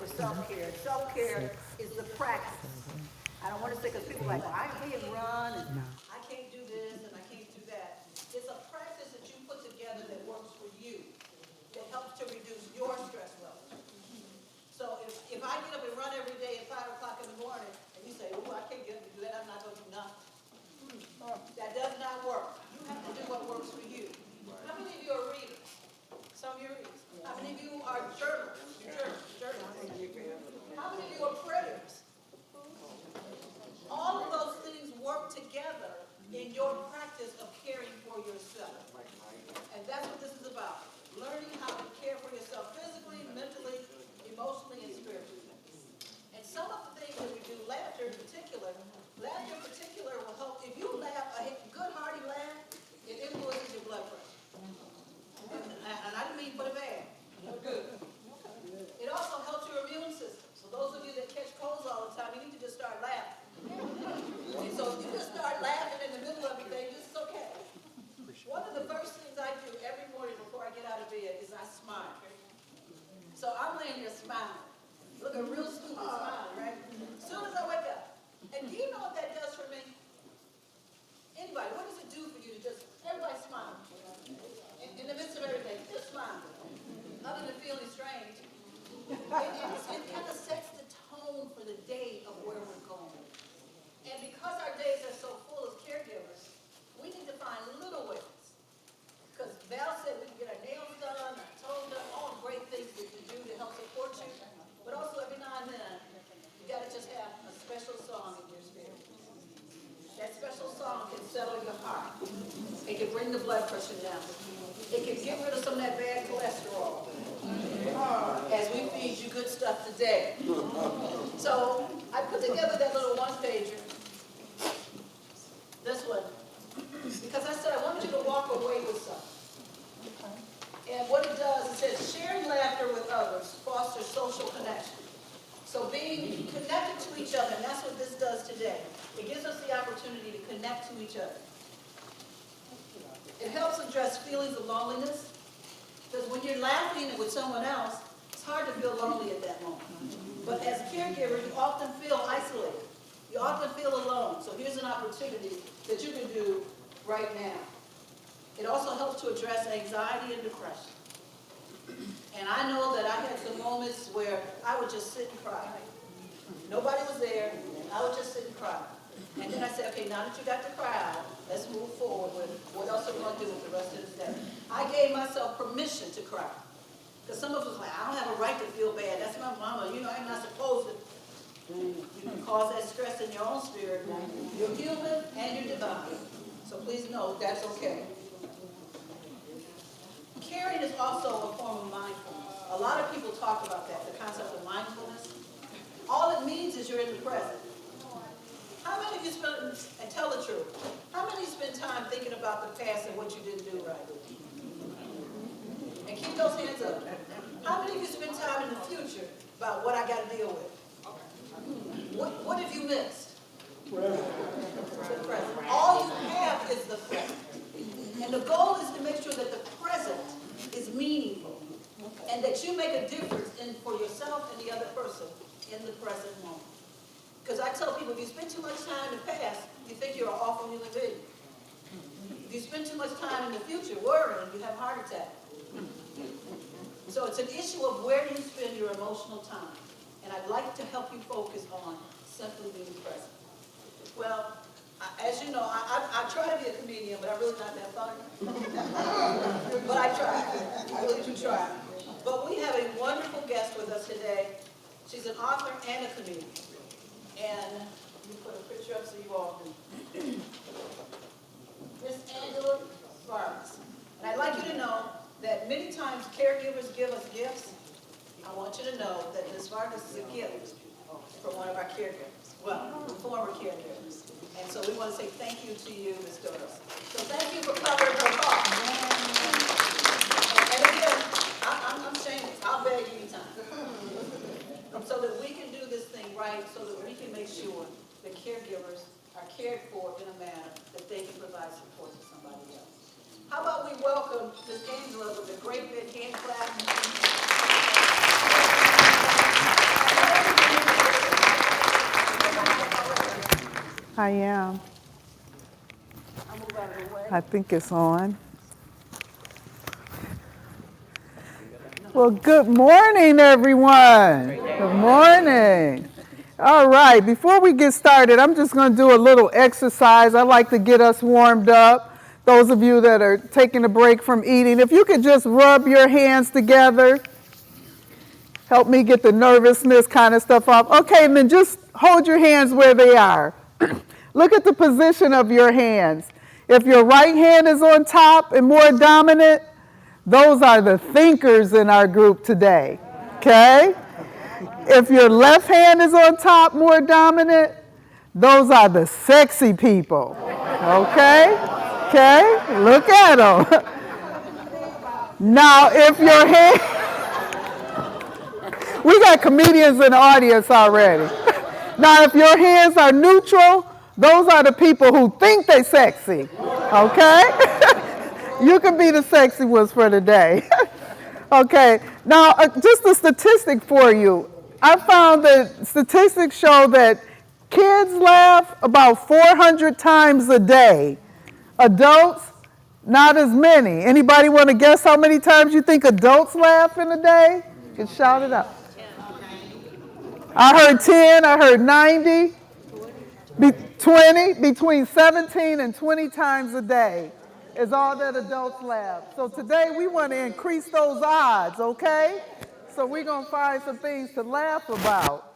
For self-care. Self-care is the practice. I don't want to say because people are like, well, I can't run and I can't do this and I can't do that. It's a practice that you put together that works for you, that helps to reduce your stress level. So if I get up and run every day at 5 o'clock in the morning and you say, oh, I can't get up and do that, I'm not going to do nothing. That does not work. You have to do what works for you. How many of you are readers? Some of you are readers. How many of you are journalists? How many of you are prayers? All of those things work together in your practice of caring for yourself. And that's what this is about. Learning how to care for yourself physically, mentally, emotionally, and spiritually. And some of the things that we do, laughter in particular will help. If you laugh, a good hearty laugh, it influences your blood pressure. And I didn't mean for the bad. Good. It also helps your immune system. So those of you that catch colds all the time, you need to just start laughing. And so if you just start laughing in the middle of everything, this is okay. One of the first things I do every morning before I get out of bed is I smile. So I'm laying here smiling. Looking real stupid smiling, right? As soon as I wake up. And do you know what that does for me? Anybody, what does it do for you to just, everybody smile? In the midst of everything, just smile. Other than feeling strange. It kind of sets the tone for the day of where we're going. And because our days are so full as caregivers, we need to find little ways. Because Val said we can get our nails done, our toes done, all great things that you do to help support you. But also every now and then, you got to just have a special song in your spirit. That special song can settle your heart. It can bring the blood pressure down. It can get rid of some of that bad cholesterol. As we feed you good stuff today. So I put together that little one-pager. This one. Because I said I want you to walk away with something. And what it does, it says sharing laughter with others fosters social connection. So being connected to each other, and that's what this does today. It gives us the opportunity to connect to each other. It helps address feelings of loneliness. Because when you're laughing with someone else, it's hard to feel lonely at that moment. But as a caregiver, you often feel isolated. You often feel alone. So here's an opportunity that you can do right now. It also helps to address anxiety and depression. And I know that I had some moments where I would just sit and cry. Nobody was there, and I would just sit and cry. And then I said, okay, now that you got to cry out, let's move forward with what else are we going to do with the rest of this day. I gave myself permission to cry. Because some of us like, I don't have a right to feel bad. That's my mama. You know, I'm not supposed to. You can cause that stress in your own spirit. You're human and you're divine. So please know that's okay. Caring is also a form of mindfulness. A lot of people talk about that, the concept of mindfulness. All it means is you're in the present. How many of you spend, and tell the truth, how many spend time thinking about the past and what you didn't do right? And keep those hands up. How many of you spend time in the future about what I got to deal with? What have you missed? The present. All you long you live in. If you spend too much time in the future worrying, you have a heart attack. So it's an issue of where do you spend your emotional time. And I'd like to help you focus on simply being present. Well, as you know, I try to be a comedian, but I'm really not that funny. But I try. I really do try. But we have a wonderful guest with us today. She's an author and a comedian. And you put a picture up so you all can. Miss Angela Vargas. And I'd like you to know that many times caregivers give us gifts. I want you to know that Ms. Vargas is a gift from one of our caregivers. Well, former caregivers. And so we want to say thank you to you, Ms. Doris. So thank you for covering her cost. And again, I'm shameless. I'll beg anytime. So that we can do this thing right, so that we can make sure the caregivers are cared for in a manner that they can provide support to somebody else. How about we welcome Ms. Angela with a great big hand clap. I am. I think it's on. Well, good morning, everyone. Good morning. All right, before we get started, I'm just going to do a little exercise. I like to get us warmed up. Those of you that are taking a break from eating, if you could just rub your hands together, help me get the nervousness kind of stuff off. Okay, and then just hold your hands where they are. Look at the position of your hands. If your right hand is on top and more dominant, those are the thinkers in our group today, okay? If your left hand is on top, more dominant, those are the sexy people, okay? Okay, look at them. Now, if your hand, we got comedians in the audience already. Now, if your hands are neutral, those are the people who think they sexy, okay? You can be the sexy ones for the day. Okay, now just a statistic for you. I found that statistics show that kids laugh about 400 times a day. Adults, not as many. Anybody want to guess how many times you think adults laugh in a day? You can shout it out. I heard 10, I heard 90, 20, between 17 and 20 times a day is all that adults laugh. So today we want to increase those odds, okay? So we're going to find some things to laugh about.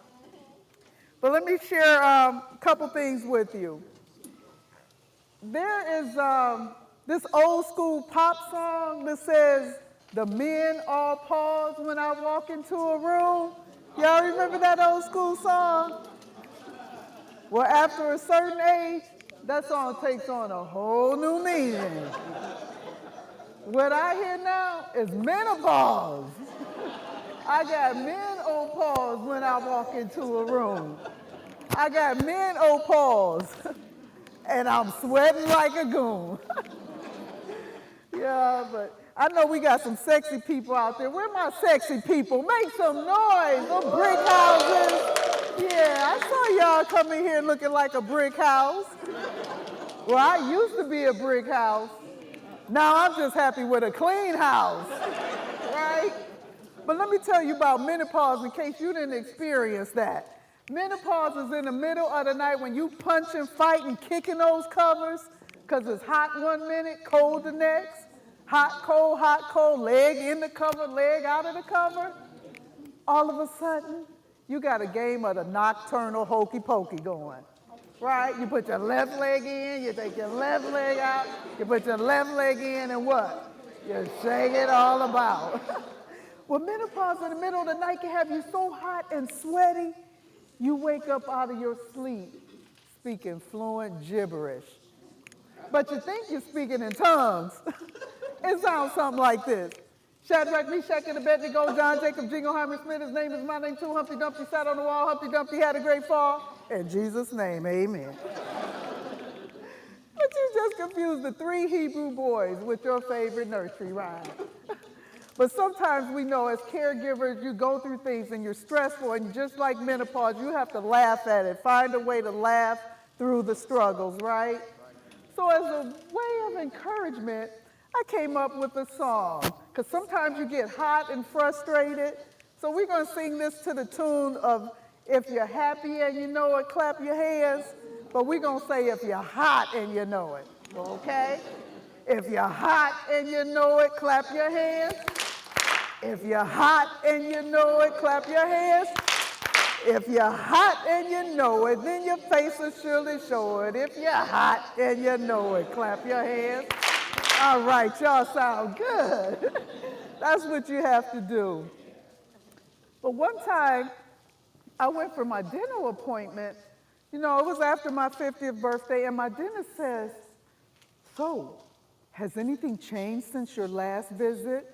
But let me share a couple things with you. There is this old school pop song that says, "The men all pause when I walk into a room." Y'all remember that old school song? Well, after a certain age, that song takes on a whole new meaning. What I hear now is menopause. I got men on pause when I walk into a room. I got men on pause, and I'm sweating like a goon. Yeah, but I know we got some sexy people out there. Where my sexy people? Make some noise. Them brick houses. Yeah, I saw y'all coming here looking like a brick house. Well, I used to be a brick house. Now I'm just happy with a clean house, right? But let me tell you about menopause in case you didn't experience that. Menopause is in the middle of the night when you punching, fighting, kicking those covers because it's hot one minute, cold the next. Hot, cold, leg in the cover, leg out of the cover. All of a sudden, you got a game of the nocturnal hokey pokey going, right? You put your left leg in, you take your left leg out, you put your left leg in, and what? You shake it all about. Well, menopause in the middle of the night can have you so hot and sweaty, you wake up out of your sleep speaking fluent gibberish. But you think you're speaking in tongues. It sounds something like this. Shadrach, Meshach, and Abednego, John, Jacob, Jingleheimer, Smith, his name is my name too. Humpty Dumpty sat on the wall, Humpty Dumpty had a great fall. In Jesus' name, amen. But you just confused the 3 Hebrew boys with your favorite nursery rhyme. But sometimes we know as caregivers, you go through things and you're stressful, and just like menopause, you have to laugh at it. Find a way to laugh through the struggles, right? So as a way of encouragement, I came up with a song, because sometimes you get hot and frustrated. So we're going to sing this to the tune of if you're happy and you know it, clap your hands. But we're going to say if you're hot and you know it, okay? If you're hot and you know it, clap your hands. If you're hot and you know it, clap your hands. If you're hot and you know it, then your face will surely show it. If you're hot and you know it, clap your hands. All right, y'all sound good. That's what you have to do. But one time, I went for my dental appointment. You know, it was after my 50th birthday, and my dentist says, "So, has anything changed since your last visit?"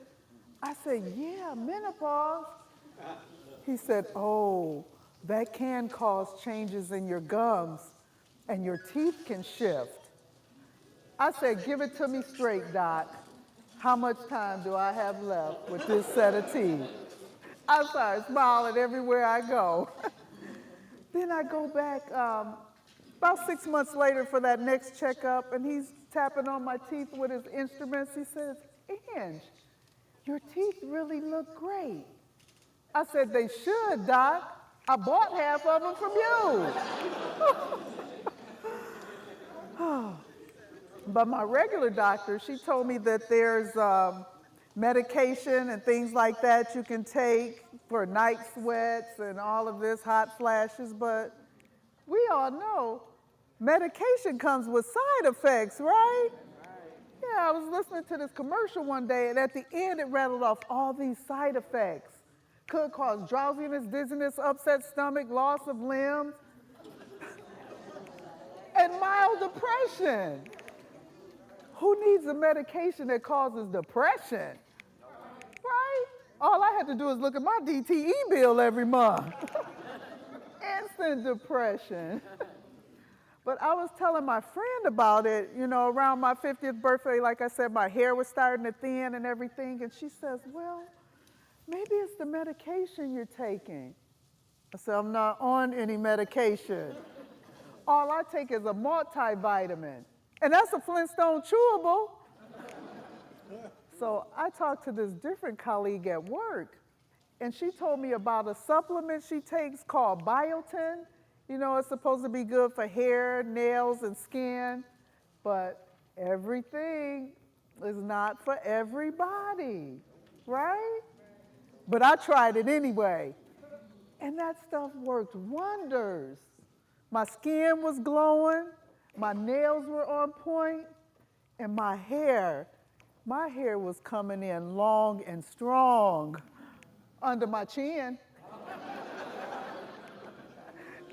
I said, "Yeah, menopause." He said, "Oh, that can cause changes in your gums, and your teeth can shift." I said, "Give it to me straight, Doc. How much time do I have left with this set of teeth?" I started smiling everywhere I go. Then I go back about 6 months later for that next checkup, and he's tapping on my teeth with his instruments. He says, "Ange, your teeth really look great." I said, "They should, Doc. I bought half of them from you." But my regular doctor, she told me that there's medication and things like that you can take for night sweats and all of this, hot flashes, but we all know medication comes with side effects, right? Yeah, I was listening to this commercial one day, and at the end it rattled off all these side effects. Could cause drowsiness, dizziness, upset stomach, loss of limbs, and mild depression. Who needs a medication that causes depression? Right? All I had to do is look at my DTE bill every month. Instant depression. But I was telling my friend about it, you know, around my 50th birthday, like I said, my hair was starting to thin and everything, and she says, "Well, maybe it's the medication you're taking." I said, "I'm not on any medication. All I take is a multivitamin, and that's a Flintstone chewable." So I talked to this different colleague at work, and she told me about a supplement she takes called biotin. You know, it's supposed to be good for hair, nails, and skin, but everything is not for everybody, right? But I tried it anyway, and that stuff worked wonders. My skin was glowing, my nails were on point, and my hair was coming in long and strong under my chin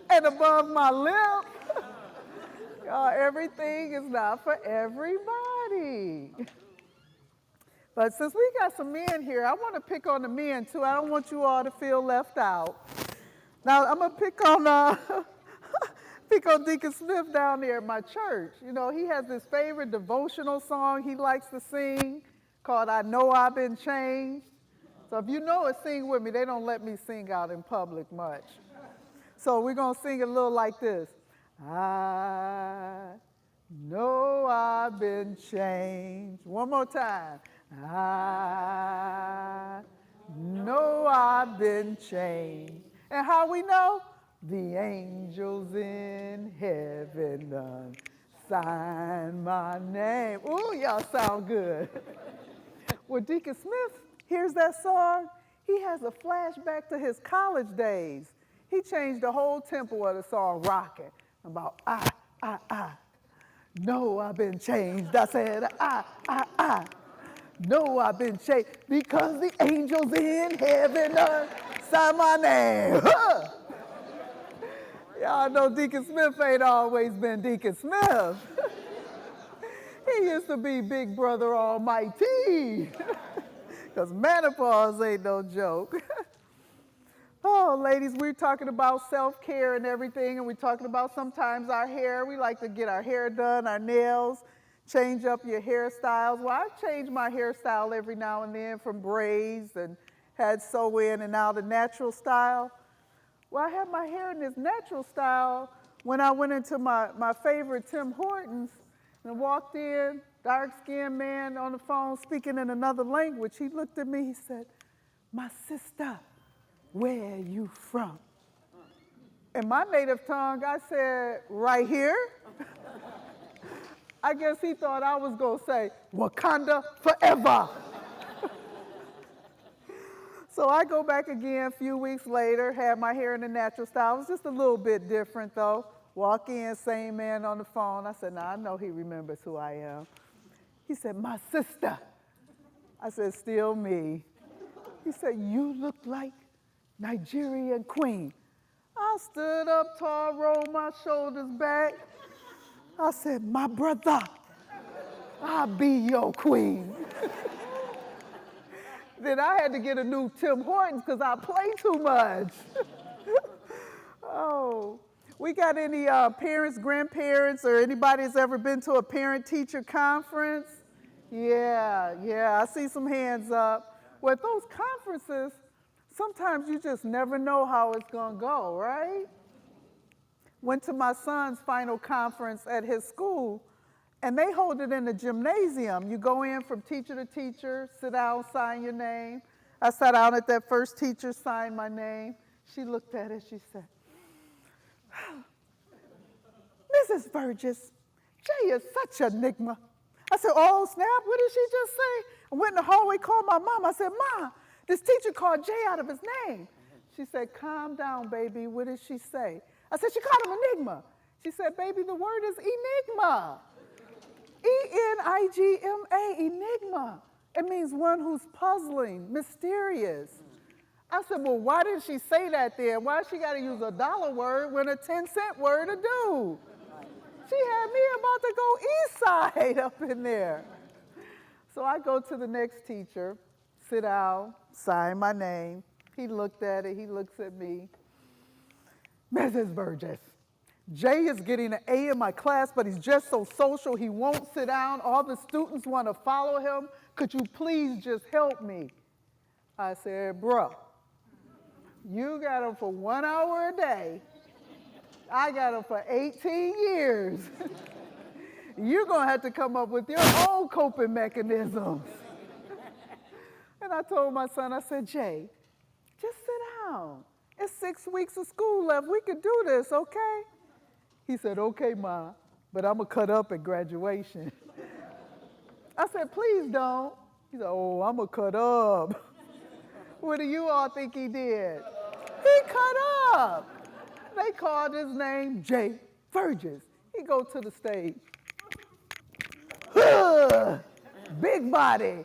and above my lip. Everything is not for everybody. But since we got some men here, I want to pick on the men too. I don't want you all to feel left out. Now I'm gonna pick on Deacon Smith down there at my church. You know, he has this favorite devotional song he likes to sing called "I Know I've Been Changed." So if you know it, sing with me. They don't let me sing out in public much. So we're gonna sing it a little like this. I know I've been changed. One more time. I know I've been changed. And how we know? The angels in heaven done sign my name. Ooh, y'all sound good. When Deacon Smith hears that song, he has a flashback to his college days. He changed the whole tempo of the song, rocking. About I know I've been changed. I said I know I've been changed because the angels in heaven sign my name. Y'all know Deacon Smith ain't always been Deacon Smith. He used to be Big Brother Almighty. Because menopause ain't no joke. Oh, ladies, we're talking about self-care and everything, and we're talking about sometimes our hair. We like to get our hair done, our nails, change up your hairstyles. Well, I change my hairstyle every now and then from braids and had sew in and out a natural style. Well, I had my hair in this natural style when I went into my favorite Tim Hortons, and walked in, dark-skinned man on the phone speaking in another language. He looked at me, he said, "My sister, where are you from?" In my native tongue, I said, "Right here." I guess he thought I was going to say, "Wakanda forever." So I go back again a few weeks later, had my hair in the natural style. It was just a little bit different, though. Walk in, same man on the phone. I said, "Nah, I know he remembers who I am." He said, "My sister." I said, "Still me." He said, "You look like Nigerian queen." I stood up tall, rolled my shoulders back. I said, "My brother, I'll be your queen." Then I had to get a new Tim Hortons because I play too much. Oh, we got any parents, grandparents, or anybody that's ever been to a parent-teacher conference? Yeah, I see some hands up. Well, at those conferences, sometimes you just never know how it's going to go, right? Went to my son's final conference at his school, and they hold it in the gymnasium. You go in from teacher to teacher, sit down, sign your name. I sat down at that first teacher, signed my name. She looked at it, she said, "Mrs. Burgess, Jay is such an enigma." I said, "Oh, snap, what did she just say?" I went in the hallway, called my mom. I said, "Ma, this teacher called Jay out of his name." She said, "Calm down, baby. What did she say?" I said, "She called him enigma." She said, "Baby, the word is enigma. Enigma, enigma. It means one who's puzzling, mysterious." I said, "Well, why didn't she say that then? Why she got to use a dollar word when a 10-cent word to do?" She had me about to go east side up in there. So I go to the next teacher, sit down, sign my name. He looked at it, he looks at me. "Mrs. Burgess, Jay is getting an A in my class, but he's just so social, he won't sit down. All the students want to follow him. Could you please just help me?" I said, "Bruh, you got him for 1 hour a day. I got him for 18 years. You're going to have to come up with your own coping mechanisms." And I told my son, I said, "Jay, just sit down. It's 6 weeks of school left. We could do this, okay?" He said, "Okay, Ma, but I'm going to cut up at graduation." I said, "Please don't." He said, "Oh, I'm going to cut up." What do you all think he did? He cut up. They called his name Jay Burgess. He go to the stage. Big body.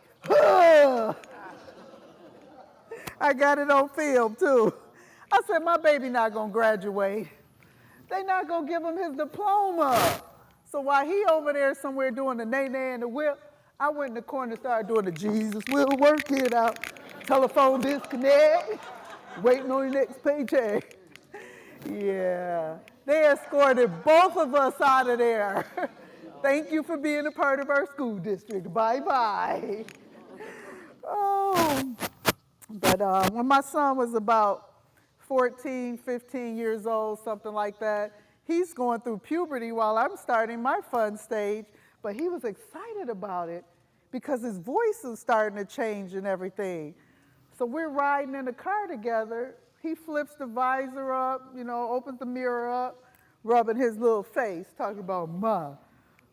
I got it on film, too. I said, "My baby not going to graduate. They not going to give him his diploma." So while he over there somewhere doing the nay-nay and the whip, I went in the corner and started doing the Jesus will work it out. Telephone disconnect. Waiting on your next paycheck. Yeah. They escorted both of us out of there. Thank you for being a part of our school district. Bye-bye. Oh. But when my son was about 14, 15 years old, something like that, he's going through puberty while I'm starting my fun stage, but he was excited about it because his voice was starting to change and everything. So we're riding in the car together. He flips the visor up, opens the mirror up, rubbing his little face, talking about,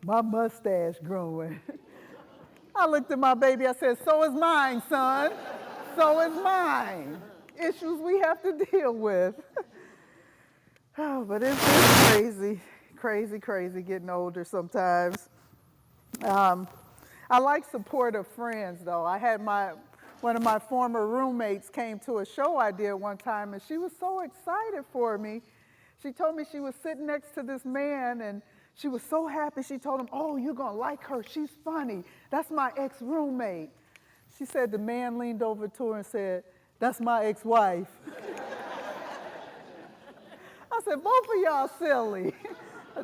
my mustache growing. I looked at my baby, I said, "So is mine, son. So is mine." Issues we have to deal with. Oh, but it's crazy getting older sometimes. I like supportive friends, though. I had one of my former roommates came to a show I did one time, and she was so excited for me. She told me she was sitting next to this man, and she was so happy. She told him, "Oh, you're going to like her. She's funny. That's my ex-roommate." She said the man leaned over to her and said, "That's my ex-wife." I said, "Both of y'all silly."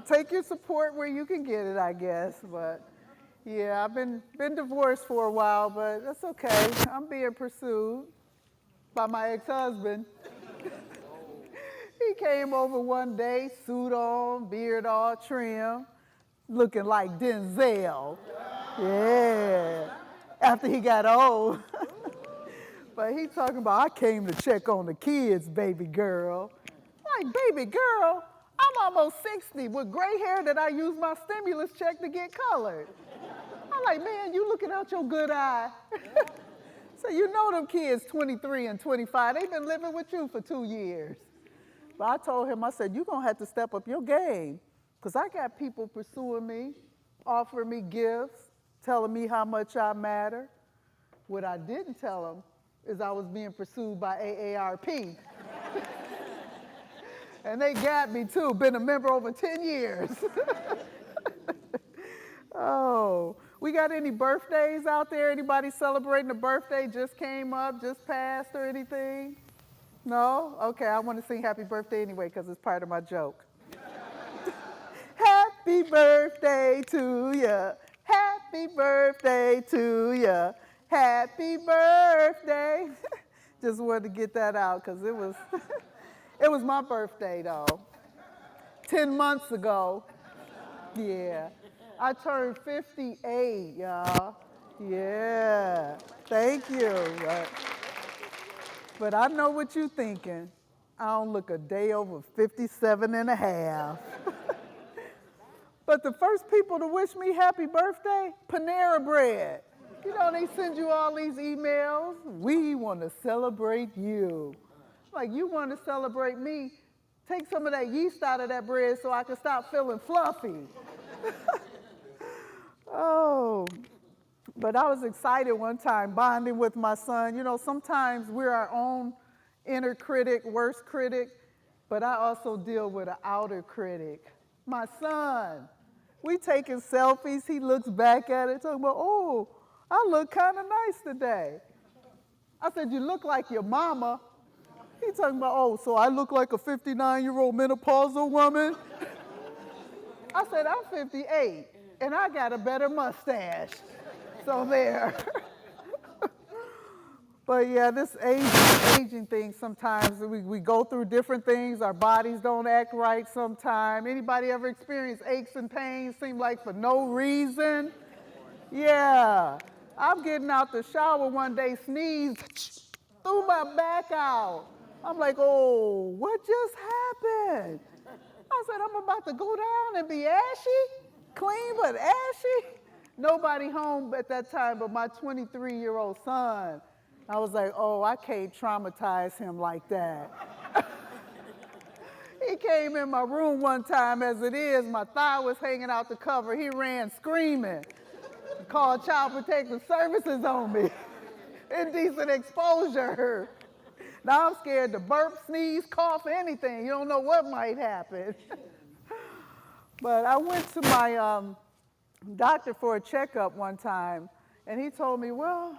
Take your support where you can get it, I guess. But yeah, I've been divorced for a while, but that's okay. I'm being pursued by my ex-husband. He came over one day, suit on, beard all trim, looking like Denzel. Yeah, after he got old. But he talking about, I came to check on the kids, baby girl. Like, baby girl, I'm almost 60 with gray hair that I use my stimulus check to get colored. I'm like, man, you looking out your good eye. So you know them kids 23 and 25, they've been living with you for 2 years. But I told him, I said, you're going to have to step up your game because I got people pursuing me, offering me gifts, telling me how much I matter. What I didn't tell them is I was being pursued by AARP. And they got me too, been a member over 10 years. Oh, we got any birthdays out there? Anybody celebrating a birthday just came up, just passed or anything? No? Okay, I want to sing happy birthday anyway because it's part of my joke. Happy birthday to ya. Happy birthday to ya. Happy birthday. Just wanted to get that out because it was, it was my birthday though. 10 months ago. Yeah. I turned 58, y'all. Yeah. Thank you. But I know what you're thinking. I don't look a day over 57 and a half. But the first people to wish me happy birthday, Panera Bread. You know, they send you all these emails. We want to celebrate you. Like, you want to celebrate me? Take some of that yeast out of that bread so I can stop feeling fluffy. Oh, but I was excited one time bonding with my son. You know, sometimes we're our own inner critic, worst critic, but I also deal with an outer critic. My son, we taking selfies. He looks back at it talking about, oh, I look kind of nice today. I said, you look like your mama. He talking about, oh, so I look like a 59-year-old menopausal woman? I said, I'm 58, and I got a better mustache. So there. But yeah, this aging thing, sometimes we go through different things. Our bodies don't act right sometimes. Anybody ever experienced aches and pains seem like for no reason? Yeah. I'm getting out the shower one day, sneezed, threw my back out. I'm like, oh, what just happened? I said, I'm about to go down and be ashy, clean but ashy. Nobody home at that time but my 23-year-old son. I was like, oh, I can't traumatize him like that. He came in my room one time as it is, my thigh was hanging out the cover. He ran screaming, called Child Protective Services on me. Indecent exposure. Now I'm scared to burp, sneeze, cough, anything. You don't know what might happen. But I went to my doctor for a checkup one time, and he told me, well,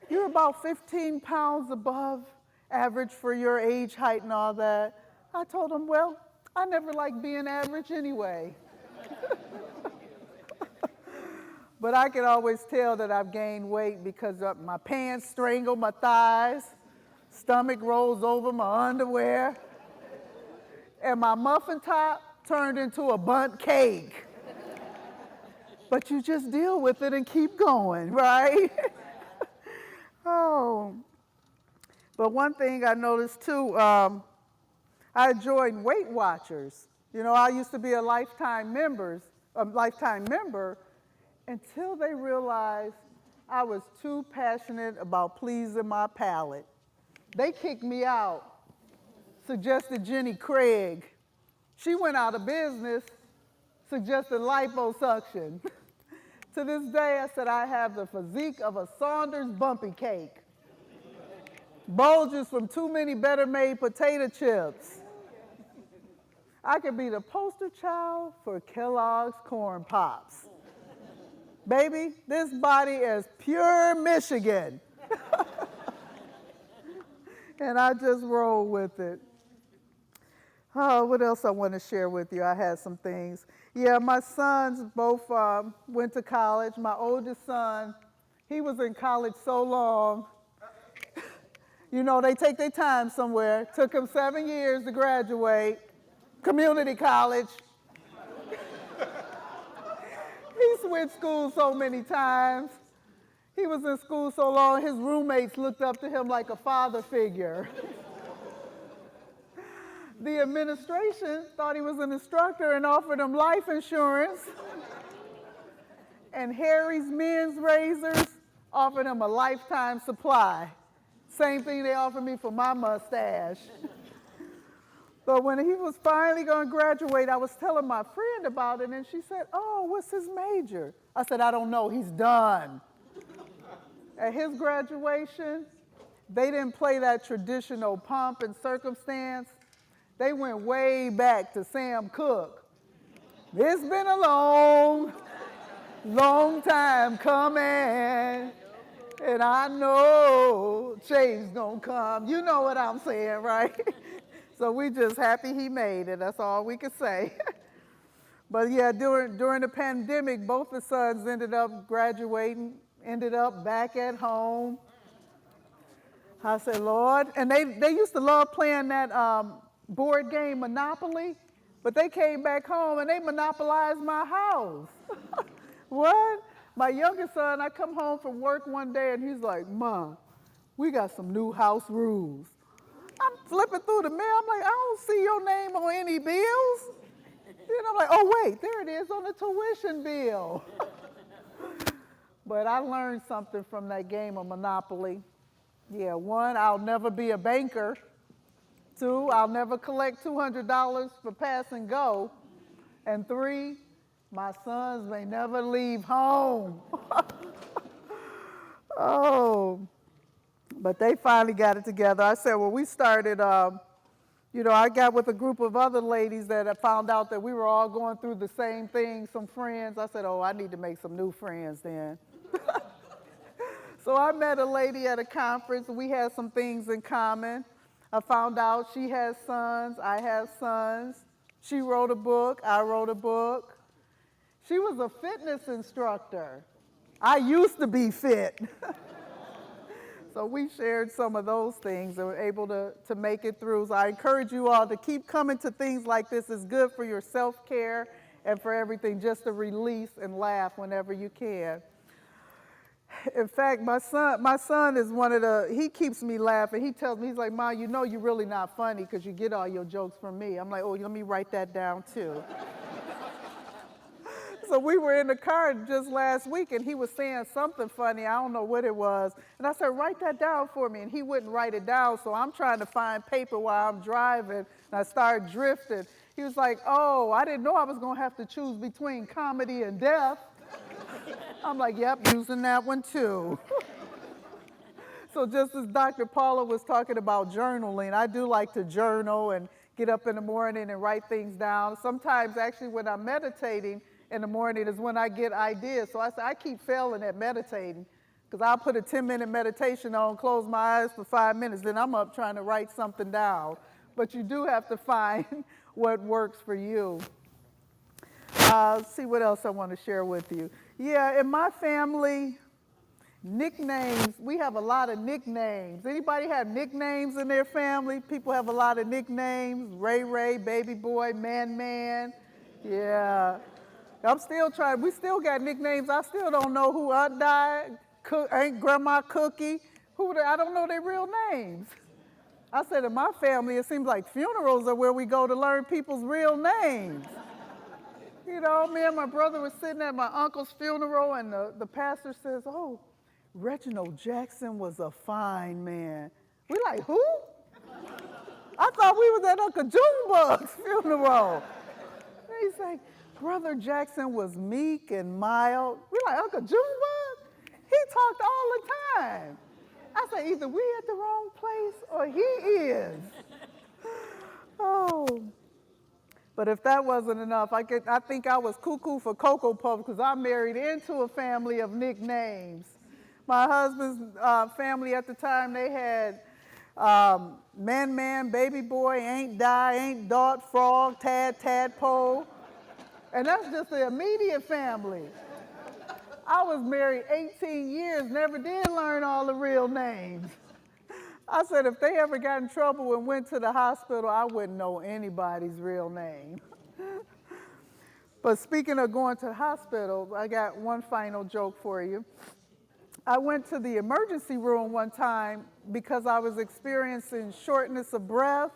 you're about 15 pounds above average for your age, height, and all that. I told him, well, I never liked being average anyway. But I can always tell that I've gained weight because my pants strangle my thighs, stomach rolls over my underwear, and my muffin top turned into a bundt cake. But you just deal with it and keep going, right? Oh. But one thing I noticed too, I joined Weight Watchers. You know, I used to be a lifetime member until they realized I was too passionate about pleasing my palate. They kicked me out, suggested Jenny Craig. She went out of business, suggested liposuction. To this day, I said I have the physique of a Saunders bumpy cake. Bulges from too many better made potato chips. I could be the poster child for Kellogg's Corn Pops. Baby, this body is pure Michigan. And I just roll with it. Oh, what else I want to share with you? I had some things. Yeah, my sons both went to college. My oldest son, he was in college so long. You know, they take their time somewhere. Took him 7 years to graduate. Community college. switched schools so many times. He was in school so long, his roommates looked up to him like a father figure. The administration thought he was an instructor and offered him life insurance. And Harry's Men's Razors offered him a lifetime supply. Same thing they offered me for my mustache. But when he was finally going to graduate, I was telling my friend about it, and she said, "Oh, what's his major?" I said, "I don't know, he's done." At his graduation, they didn't play that traditional pomp and circumstance. They went way back to Sam Cooke. It's been a long, long time coming, and I know change's gonna come. You know what I'm saying, right? So we just happy he made it. That's all we could say. But yeah, during the pandemic, both the sons ended up graduating, ended up back at home. I said, Lord, and they used to love playing that board game Monopoly, but they came back home and they monopolized my house. What? My youngest son, I come home from work one day and he's like, "Mom, we got some new house rules." I'm flipping through the mail. I'm like, "I don't see your name on any bills." Then I'm like, "Oh, wait, there it is on the tuition bill." But I learned something from that game of Monopoly. Yeah, one, I'll never be a banker. Two, I'll never collect $200 for pass and go. And three, my sons may never leave home. Oh, but they finally got it together. I said, well, we started, I got with a group of other ladies that I found out that we were all going through the same thing, some friends. I said, oh, I need to make some new friends then. So I met a lady at a conference. We had some things in common. I found out she has sons, I have sons. She wrote a book, I wrote a book. She was a fitness instructor. I used to be fit. So we shared some of those things and were able to make it through. So I encourage you all to keep coming to things like this. It's good for your self-care and for everything, just to release and laugh whenever you can. In fact, my son is one of he keeps me laughing. He tells me, he's like, "Mom, you know you're really not funny because you get all your jokes from me." I'm like, "Oh, let me write that down too." So we were in the car just last week and he was saying something funny. I don't know what it was. And I said, "Write that down for me." And he wouldn't write it down. So I'm trying to find paper while I'm driving and I started drifting. He was like, "Oh, I didn't know I was going to have to choose between comedy and death." I'm like, "Yep, using that one too." So just as Dr. Paula was talking about journaling, I do like to journal and get up in the morning and write things down. Sometimes actually when I'm meditating in the morning is when I get ideas. So I keep failing at meditating because I'll put a 10-minute meditation on, close my eyes for 5 minutes, then I'm up trying to write something down. But you do have to find what works for you. Let's see what else I want to share with you. Yeah, in my family, nicknames, we have a lot of nicknames. Anybody have nicknames in their family? People have a lot of nicknames. Ray Ray, Baby Boy, Man Man. Yeah. I'm still trying. We still got nicknames. I still don't know who Aunt died, Aunt Grandma Cookie. I don't know their real names. I said in my family, it seems like funerals are where we go to learn people's real names. You know, me and my brother were sitting at my uncle's funeral, and the pastor says, "Oh, Reginald Jackson was a fine man." We like, who? I thought we was at Uncle Junebug's funeral. And he's like, "Brother Jackson was meek and mild." We like, Uncle Junebug? He talked all the time. I said, either we at the wrong place or he is. Oh. But if that wasn't enough, I think I was cuckoo for Cocoa Puffs because I married into a family of nicknames. My husband's family at the time, they had Man Man, Baby Boy, Ain't Die, Ain't Dot, Frog, Tadpole. And that's just the immediate family. I was married 18 years, never did learn all the real names. I said if they ever got in trouble and went to the hospital, I wouldn't know anybody's real name. But speaking of going to the hospital, I got one final joke for you. I went to the emergency room one time because I was experiencing shortness of breath.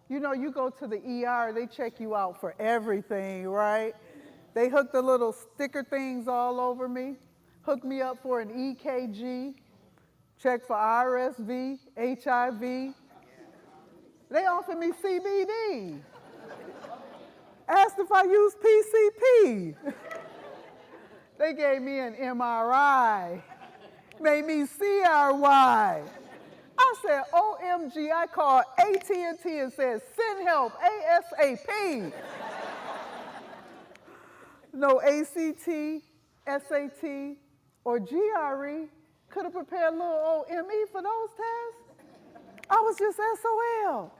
You know, you go to the ER, they check you out for everything, right? They hooked the little sticker things all over me, hooked me up for an EKG, checked for RSV, HIV. They offered me CBD. Asked if I use PCP. They gave me an MRI. Made me CRY. I said, OMG, I called AT&T and said, send help ASAP. No ACT, SAT, or GRE could have prepared little old ME for those tests. I was just SOL.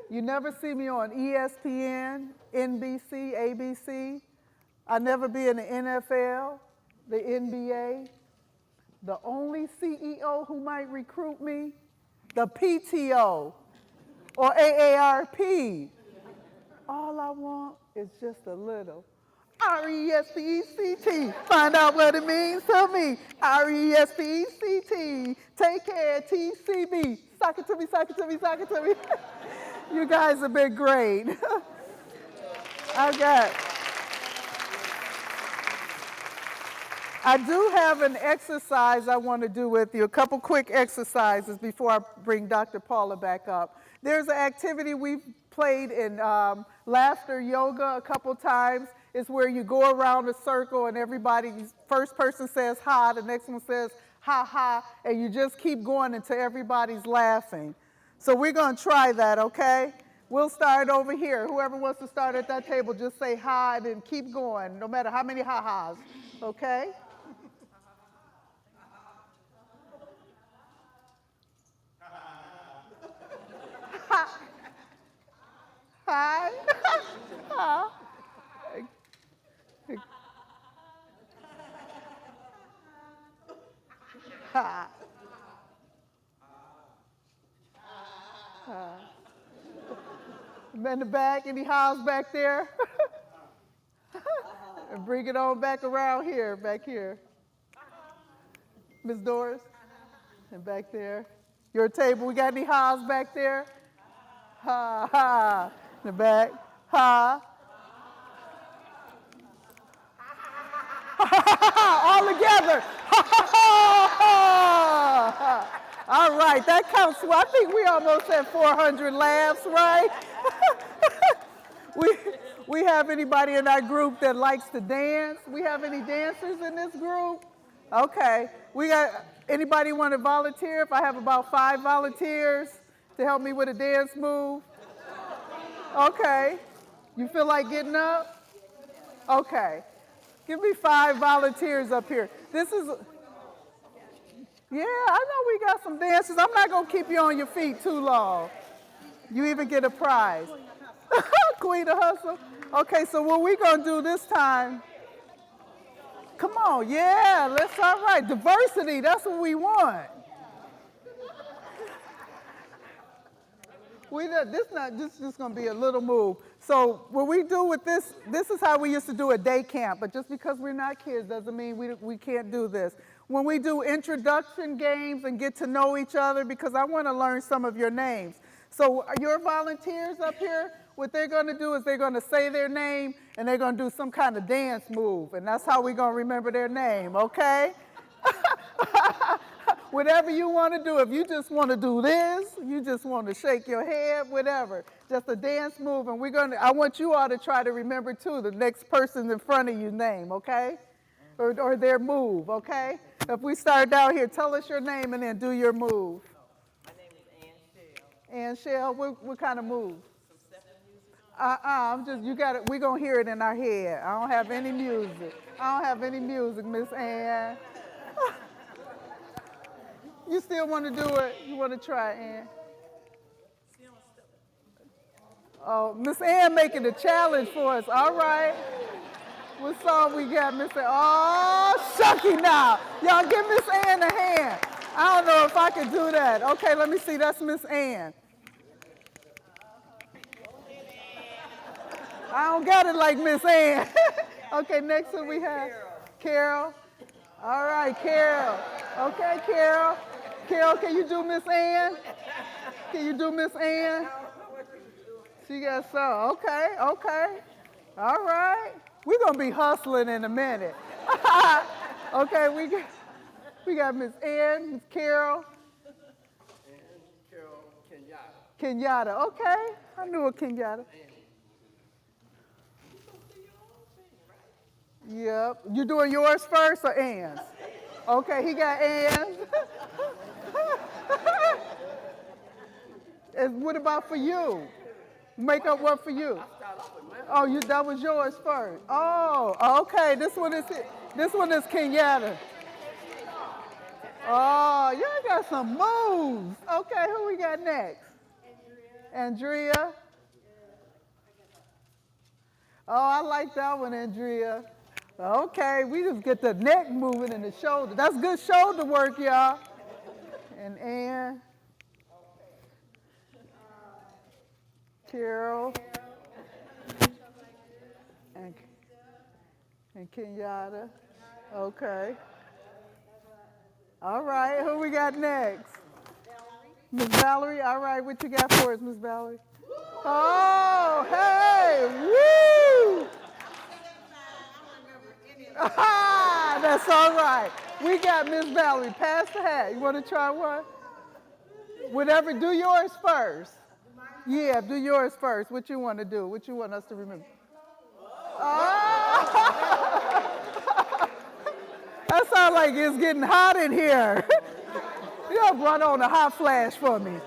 You never see me on ESPN, NBC, ABC. I never be in the NFL, the NBA. The only CEO who might recruit me, the PTO or AARP. All I want is just a little RESPECT. Find out what it means to me. RESPECT. Take care, TCB. Sock it to me, sock it to me, sock it to me. You guys have been great. I do have an exercise I want to do with you, a couple quick exercises before I bring Dr. Paula back up. There's an activity we've played in laughter yoga a couple times. It's where you go around a circle and first person says ha, the next one says ha ha, and you just keep going until everybody's laughing. So we're going to try that, okay? We'll start over here. Whoever wants to start at that table, just say ha and then keep going, no matter how many ha-has, okay? Hi. Ha. Ha. In the back, any house back there? And bring it on back around here, back here. Ms. Doris, and back there. Your table, we got any house back there? Ha, ha. In the back, ha. All together. All right, that counts. Well, I think we almost had 400 laughs, right? we have anybody in our group that likes to dance? We have any dancers in this group? Okay. We got anybody want to volunteer? If I have about 5 volunteers to help me with a dance move? Okay. You feel like getting up? Okay. Give me 5 volunteers up here. Yeah, I know we got some dancers. I'm not going to keep you on your feet too long. You even get a prize. Queen of Hustle. Okay, so what we're going to do this time, come on, yeah, that's all right. Diversity, that's what we want. This is just going to be a little move. So what we do with this is how we used to do a day camp, but just because we're not kids doesn't mean we can't do this. When we do introduction games and get to know each other, because I want to learn some of your names. So your volunteers up here, what they're going to do is they're going to say their name and they're going to do some kind of dance move, and that's how we're going to remember their name, okay? Whatever you want to do, if you just want to do this, you just want to shake your head, whatever, just a dance move, and I want you all to try to remember too the next person in front of you's name, okay? Or their move, okay? If we start down here, tell us your name and then do your move. My name is Ann Shell. Ann Shell, what kind of move? We're going to hear it in our head. I don't have any music. Miss Ann. You still want to do it? You want to try, Ann? Oh, Miss Ann making a challenge for us. All right. What song we got, Miss Ann? Oh, shucky now. Y'all give Miss Ann a hand. I don't know if I can do that. Okay, let me see. That's Miss Ann. I don't got it like Miss Ann. Okay, next one we have Carol. All right, Carol. Okay, Carol. Carol, can you do Miss Ann? Can you do Miss Ann? She got so. Okay, okay. All right. We're going to be hustling in a minute. Okay, we got Miss Ann, Miss Carol. And Carol Kenyatta. Kenyatta. Okay, I knew a Kenyatta. Yep. You doing yours first or Ann's? Okay, he got Ann's. And what about for you? Make up what for you? Oh, that was yours first. Oh, okay. This one is Kenyatta. Oh, y'all got some moves. Okay, who we got next? Andrea. Oh, I like that one, Andrea. Okay, we just get the neck moving and the shoulder. That's good shoulder work, y'all. And Ann. Carol. And Kenyatta. Okay. All right, who we got next? Miss Valerie. All right, what you got for us, Miss Valerie? Oh, hey, woo! That's all right. We got Miss Valerie. Pass the hat. You want to try one? Whatever. Do yours first. Yeah, do yours first. What you want to do? What you want us to remember? Oh. That sounds like it's getting hot in here. You gotta run on a hot flash for me.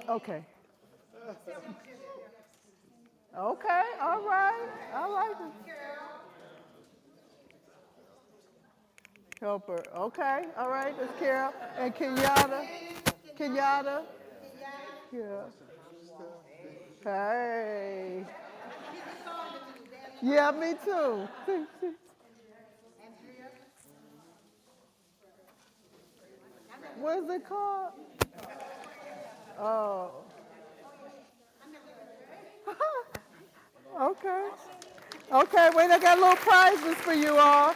Okay. Okay, all right. I like it. Help her. Okay, all right, that's Carol. And Kenyatta. Kenyatta. Yeah. Hey. Yeah, me too. What is it called? Oh. Okay. Okay, wait, I got little prizes for you all.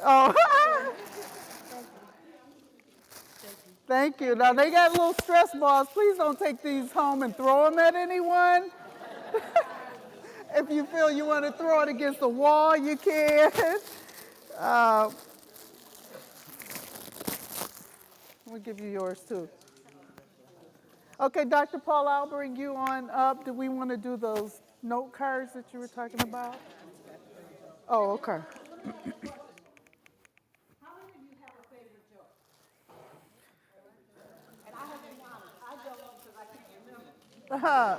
Oh. Thank you. Now, they got little stress balls. Please don't take these home and throw them at anyone. If you feel you want to throw it against the wall, you can. We'll give you yours, too. Okay, Dr. Paul, I'll bring you on up. Do we want to do those note cards that you were talking about? Oh, okay. How many of you have a favorite joke? And I have to be honest, I don't know because I can't remember. Uh-huh.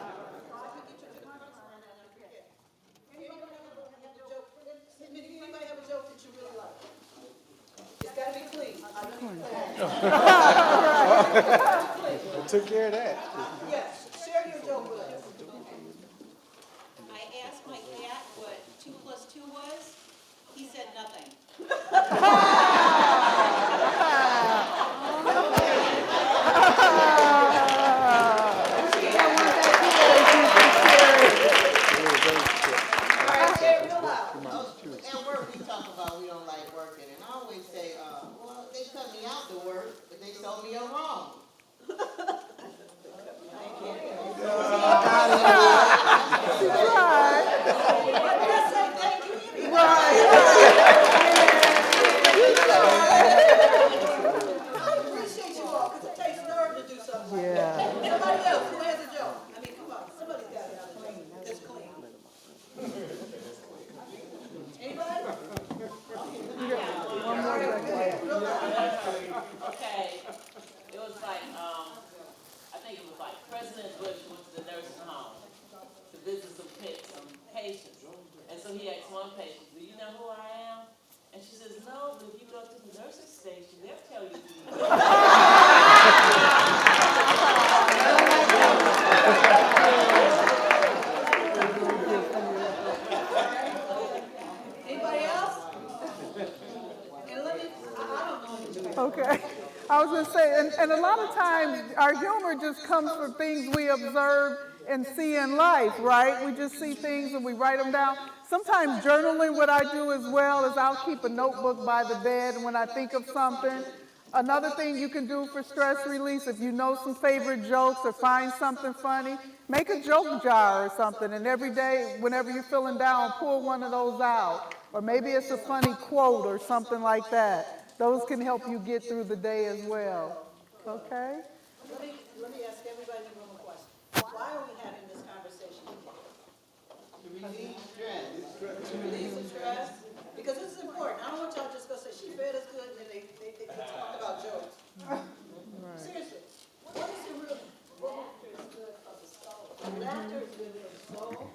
Anybody have a joke that you really like? It's got to be clean. I took care of that. Yes, share your joke with us. I asked my cat what 2 + 2 was. He said nothing. At work, we talk about we don't like working, and I always say, well, they cut me out to work, but they told me I'm wrong. Appreciate you all because it takes nerve to do something like Yeah. that. Somebody else who has a joke. I mean, come on, somebody's got it out there that's clean. Anybody? Okay, it was like, I think it was like President Bush went to the nursing home to visit some patients. And so he asked one patient, do you know who I am? And she says, no, but if you go to the nursing station, they'll tell you who you are. Anybody else? And let me, I don't know. Okay. I was going to say, and a lot of times our humor just comes from things we observe and see in life, right? We just see things and we write them down. Sometimes journaling, what I do as well is I'll keep a notebook by the bed, and when I think of something. Another thing you can do for stress release, if you know some favorite jokes or find something funny, make a joke jar or something, and every day, whenever you're feeling down, pull one of those out. Or maybe it's a funny quote or something like that. Those can help you get through the day as well. Okay? Let me ask everybody in the room a question. Why are we having this conversation? To relieve stress. To relieve some stress? Because this is important. I don't want y'all just go say, she fed us good, and they talk about jokes. Seriously, what is the real, laughter is good for the soul. Laughter is good for the soul.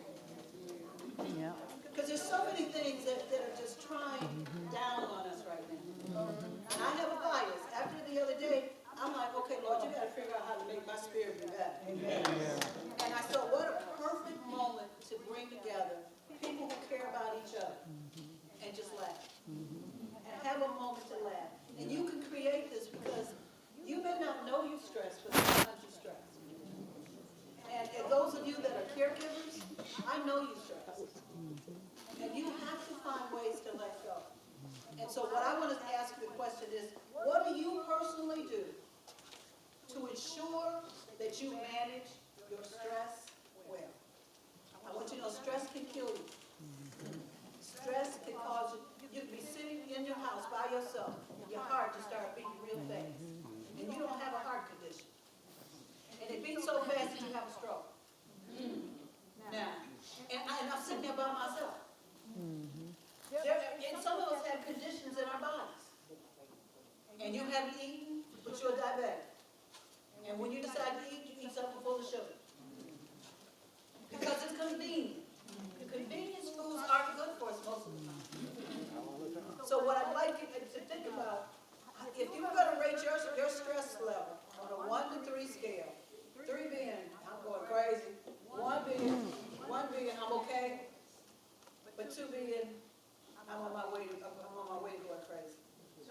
Yeah. Because there's so many things that are just trying down on us right now. And I have a bias. After the other day, I'm like, okay, Lord, you got to figure out how to make my spirit be better. Amen. And I thought, what a perfect moment to bring together people who care about each other and just laugh. And have a moment to laugh. And you can create this because you may not know you're stressed, but sometimes you're stressed. And those of you that are caregivers, I know you're stressed. And you have to find ways to let go. And so what I want to ask the question is, what do you personally do to ensure that you manage your stress well? I want you to know stress can kill you. Stress can cause you to be sitting in your house by yourself, your heart to start beating real fast. And you don't have a heart condition. And it beats so fast that you have a stroke. Now, and I'm sitting there by myself. And some of us have conditions in our bodies. And you haven't eaten, but you're diabetic. And when you decide to eat, you eat something full of sugar. Because it's convenient. The convenience foods aren't good for us most of the time. So what I'd like you to think about, if you were going to rate your stress level on a 1 to 3 scale, 3 being, I'm going crazy, 1 being, I'm okay, but 2 being, I'm on my way to going crazy.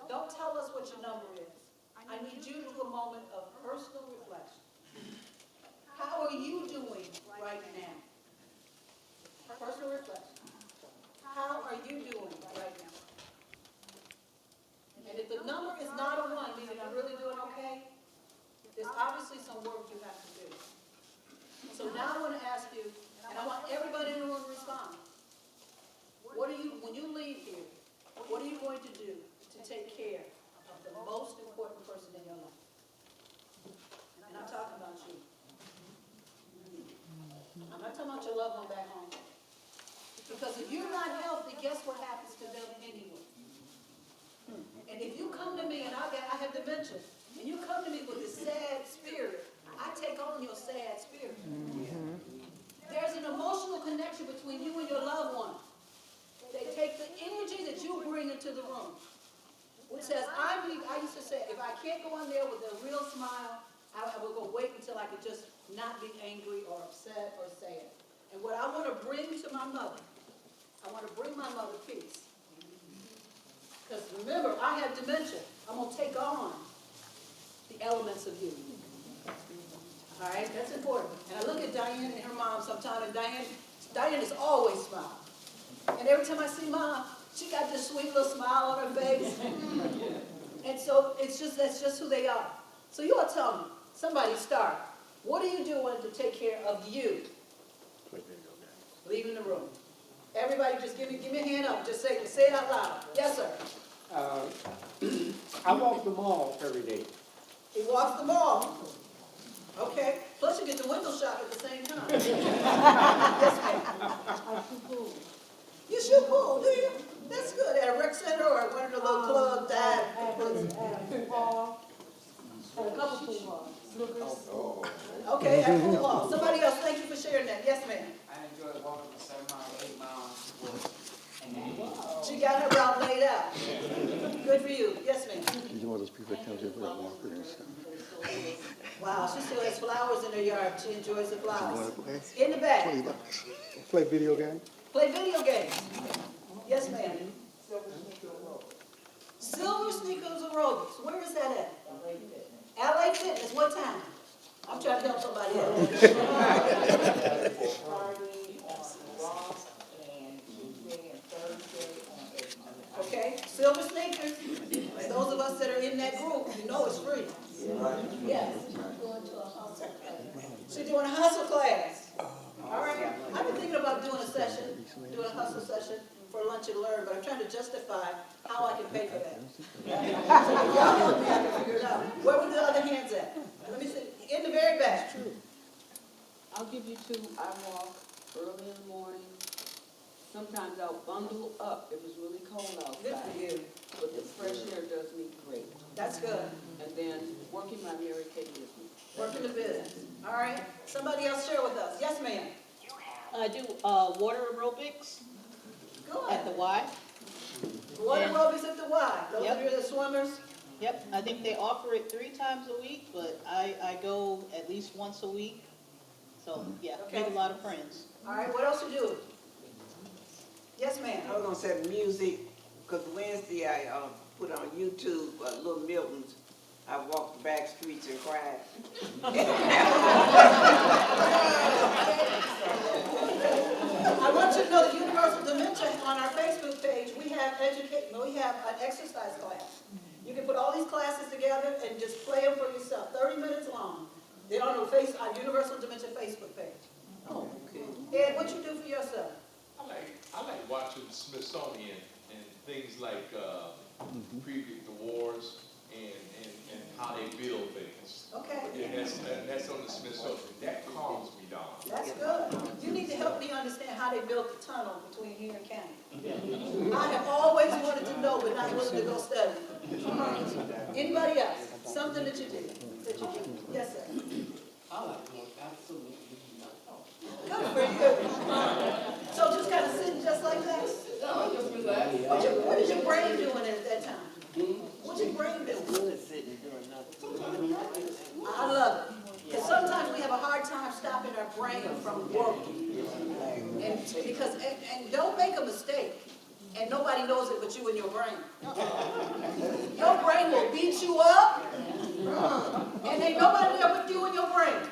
Don't tell us what your number is. I need you to do a moment of personal reflection. How are you doing right now? Personal reflection. How are you doing right now? And if the number is not a 1, meaning I'm really doing okay, there's obviously some work you have to do. So now I want to ask you, and I want everybody in the room to respond. When you leave here, what are you going to do to take care of the most important person in your life? And I'm talking about you. I'm not talking about your loved one back home. Because if you're not healthy, guess what happens to them anyway? And if you come to me, and I have dementia, and you come to me with this sad spirit, I take on your sad spirit. There's an emotional connection between you and your loved one. They take the energy that you bring into the room, which says, I used to say, if I can't go in there with a real smile, I will go wait until I could just not be angry or upset or sad. And what I want to bring to my mother, I want to bring my mother peace. Because remember, I have dementia. I'm going to take on the elements of you. All right, that's important. And I look at Diane and her mom sometimes, and Diane is always smiling. And every time I see Mom, she got this sweet little smile on her face. And so that's just who they are. So you all tell me, somebody start. What are you doing to take care of you? Leaving the room. Everybody just give me a hand up. Just say it out loud. Yes, sir. I walk the mall every day. He walks the mall. Okay. Plus you get the window shop at the same time. Yes, ma'am. I shoot pool. You shoot pool, do you? That's good. At a rec center or at one of the little clubs? At a pool hall. At a couple pool halls. Okay, at pool hall. Somebody else, thank you for sharing that. Yes, ma'am. I enjoy walking the 7 miles, 8 miles. She got her route laid out. Good for you. Yes, ma'am. You're one of those people that comes in with a walker and stuff. Wow, she still has flowers in her yard. She enjoys the flowers. In the back. Play video games? Play video games. Yes, ma'am. Silver Sneakers Aerobics. Where is that at? LA Fitness, what time? I'm trying to help somebody else. Friday on Ross and Tuesday and Thursday on Edmond. Okay, silver sneakers. Those of us that are in that group, you know it's free. Yes. She's doing a hustle class. All right. I've been thinking about doing a session, doing a hustle session for lunch and learn, but I'm trying to justify how I can pay for that. So if y'all help me, I can figure it out. Where were the other hands at? Let me see. In the very back. I'll give you two. I walk early in the morning. Sometimes I'll bundle up if it's really cold Good outside. for you. But the fresh air does me great. That's good. And then working my Mary Kay business. Working the business. All right. Somebody else share with us. Yes, ma'am. I do, water aerobics at the Good. Y. Water aerobics at the Y. Those Yep. of you that are swimmers. Yep, I think they offer it 3 times a week, but I go at least once a week. So, yeah, make a Okay. lot of friends. All right. What else you do? Yes, ma'am. I was gonna say music, because Wednesday I put on YouTube Little Milton's. I walked the back streets and cried. I want you to know that Universal Dementia on our Facebook page, we have an exercise class. You can put all these classes together and just play them for yourself, 30 minutes long. They're on our Universal Dementia Facebook page. Oh, okay. Ed, what you do for yourself? I like watching the Smithsonian and things like previous wars and how they build things. Okay, And that's on the Smithsonian. That calms me down. that's good. You need to help me understand how they built the tunnel between here and County. I have always wanted to know, but not willing to go study. Anybody else? Something that you do? Yes, sir. I like to work absolutely nothing. Good for you. So just kind of sitting just like that? No, just relax. What is your brain doing at that time? What's your brain doing? Just sitting doing nothing. I love it. Because sometimes we have a hard time stopping our brain from working. And don't make a mistake. And nobody knows it but you and your brain. Your brain will beat you up. And ain't nobody there but you and your brain.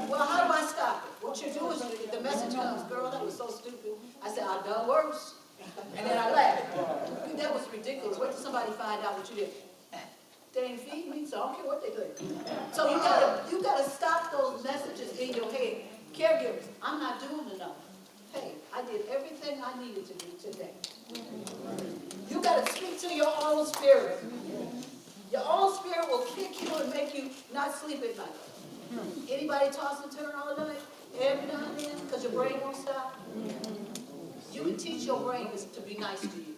Well, how do I stop it? What you do is the message comes, girl, that was so stupid. I said, I've done worse. And then I laughed. That was ridiculous. Wait till somebody find out what you did. They ain't feed me, so I don't care what they do. So you gotta stop those messages in your head. Caregivers, I'm not doing enough. Hey, I did everything I needed to do today. You gotta speak to your own spirit. Your own spirit will kick you and make you not sleep at night. Anybody toss and turn all night? Every now and then, because your brain won't stop? You can teach your brain to be nice to you.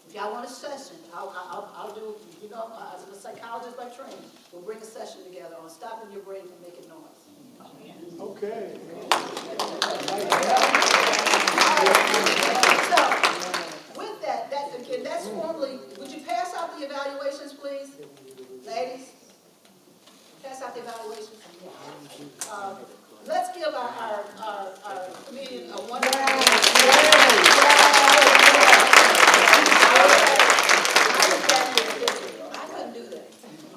If y'all want a session, I'll do, as a psychologist by training, we'll bring a session together on stopping your brain from making noise. Okay. So, with that's formally, would you pass out the evaluations, please? Ladies? Pass out the evaluations. Let's give our comedian a wonderful I couldn't do that.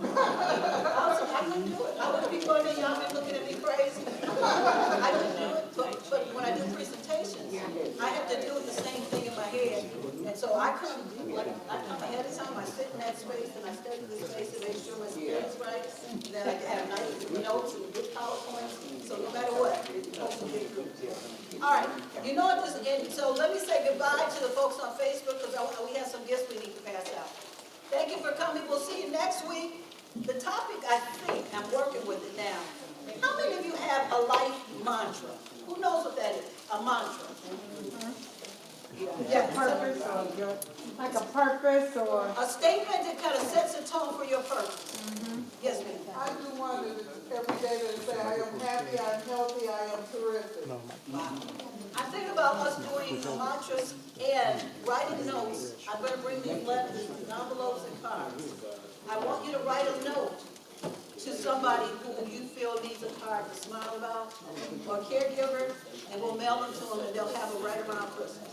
I couldn't do it. I wouldn't be going there, y'all been looking at me crazy. I couldn't do it, but when I do presentations, I have to do the same thing in my head. And so I come ahead of time, I sit in that space and I study the space and make sure my spirit's right. And then I have nice notes and good PowerPoints. So no matter what, it's supposed to get through. All right, you know what this is, so let me say goodbye to the folks on Facebook because we have some gifts we need to pass out. Thank you for coming. We'll see you next week. The topic, I think, I'm working with it now. How many of you have a life mantra? Who knows what that is? A mantra. Yeah, purpose or like a purpose or. A statement that kind of sets a tone for your purpose. Yes, ma'am. I do one every day that say, I am happy, I am healthy, I am terrific. I think about us doing mantras and writing notes. I'm going to bring these letters, envelopes, and cards. I want you to write a note to somebody who you feel needs a card to smile about, or a caregiver, and we'll mail them to them, and they'll have it right around Christmas.